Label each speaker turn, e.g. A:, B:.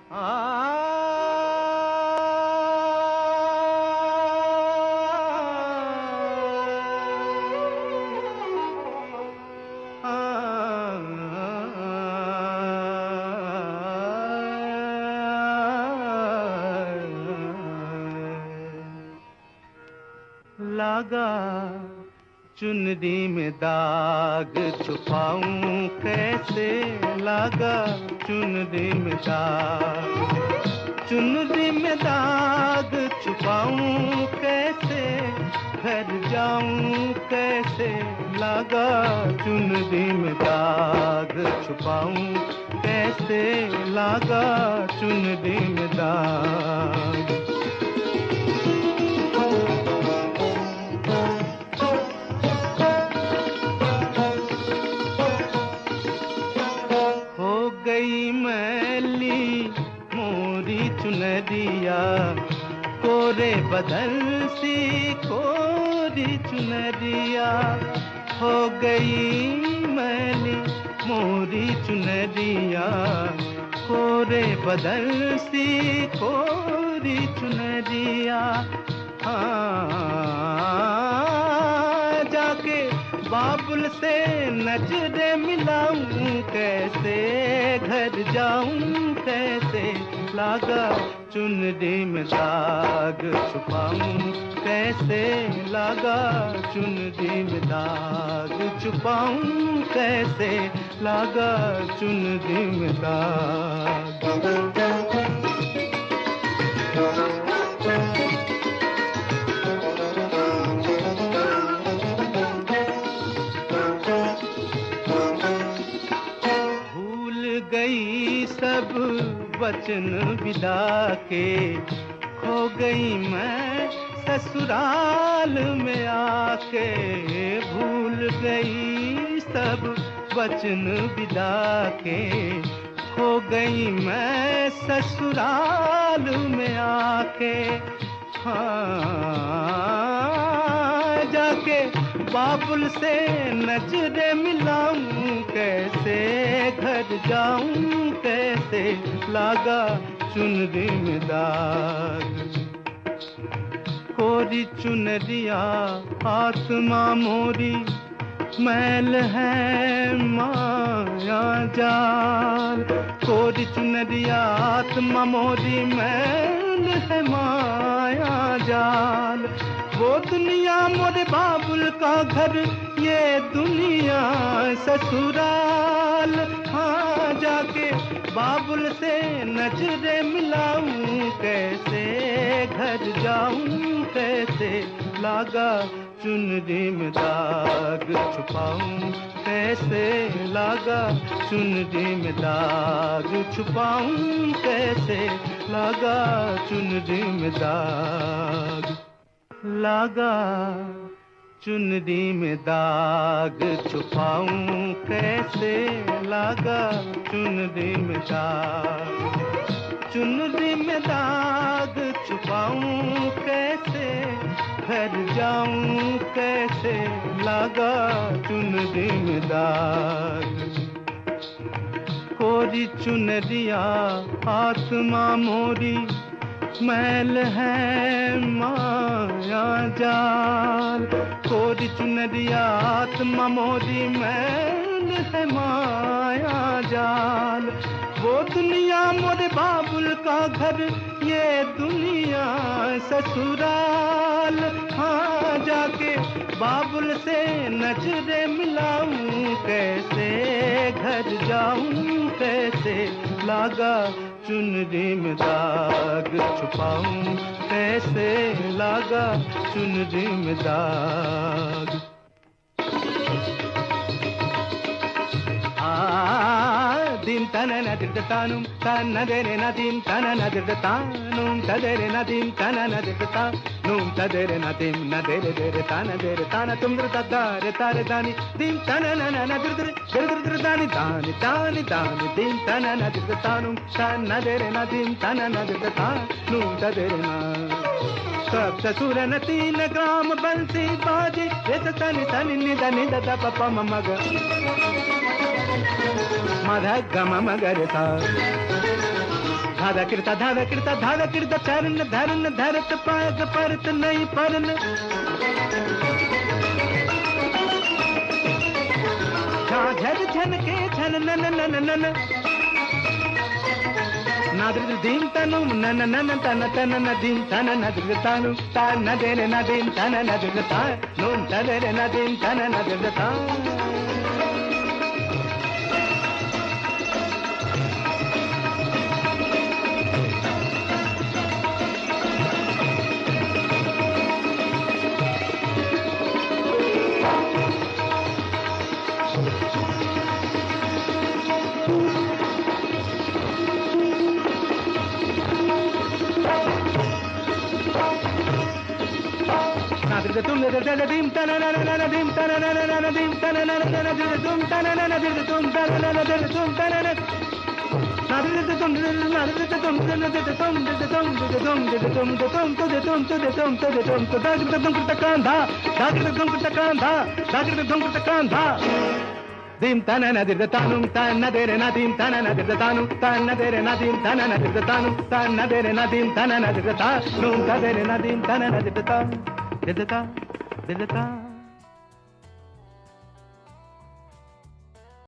A: लागा चुनरी में दाग छुपाऊं कैसे, लागा चुनरी में दाग, चुनरी में दाग छुपाऊं कैसे, घर जाऊं कैसे, लागा चुनरी में दाग छुपाऊं कैसे, लागा चुनरी में दाग। गई मैली मोरी चुनरिया, कोरे बदल सी कोरी चुनरिया, हो गई मैली मोरी चुनरिया, कोरे बदल सी कोरी चुनरिया। जाके बाबुल से नजरे मिलाऊं कैसे, घर जाऊं कैसे, लागा चुनरी में दाग छुपाऊं कैसे, लागा चुनरी में दाग छुपाऊं कैसे, लागा चुनरी में दाग। गई सब वचन विदा के, खो गई मैं ससुराल में आके, भूल गई सब वचन विदा के, खो गई मैं ससुराल में आके। जाके बाबुल से नजरे मिलाऊं कैसे, घर जाऊं कैसे, लागा चुनरी में दाग। कोरी चुनरिया आत्मा मोरी, मैल है माया जाल, कोरी चुनरिया आत्मा मोरी, मैल है माया जाल। वो दुनिया मोरे बाबुल का घर, ये दुनिया ससुराल। हाँ जाके बाबुल से नजरे मिलाऊं कैसे, घर जाऊं कैसे, लागा चुनरी में दाग छुपाऊं कैसे, लागा चुनरी में दाग छुपाऊं कैसे, लागा चुनरी में दाग। लागा चुनरी में दाग छुपाऊं कैसे, लागा चुनरी में दाग, चुनरी में दाग छुपाऊं कैसे, घर जाऊं कैसे, लागा चुनरी में दाग। कोरी चुनरिया आत्मा मोरी, मैल है माया जाल, कोरी चुनरिया आत्मा मोरी, मैल है माया जाल। वो दुनिया मोरे बाबुल का घर, ये दुनिया ससुराल। हाँ जाके बाबुल से नजरे मिलाऊं कैसे, घर जाऊं कैसे, लागा चुनरी में दाग छुपाऊं कैसे, लागा चुनरी में दाग। dim tanana dirtanum tanadere nadim tanana dirtanum tadere nadim tanana dirtanum tadere nadim nadere dere tanadere tanatum dirtadare tare dani dim tanana nadir dir dani dani dani dani dim tanana dirtanum tanadere nadim tanana dirtanum tadere na सब ससुर न 3 ग्राम बंसी बाजे रे तनि तनि निद निद the पप मग मध गम मगर सा धादा किरता धरन धरन धरत पाग परत नहीं परन झन झन के झन नन नन नन नादृ दीम तनु नन नन तन तन नदीम तन नदृ तानु ता नदेरे नदीम तन नदृ ता नून तदेरे नदीम तन नदृ ता तुम दीम तन नन दीम तन नन दीम तन नन तुम तन नन तुम तन नन तुम तन नन दीम तन नदिर तानु तन देरे नदीम तन नदिर तानु तन देरे नदीम तन नदिर तानु तन देरे नदीम तन नदिर तानु तन देरे नदीम तन नदिर तानु Did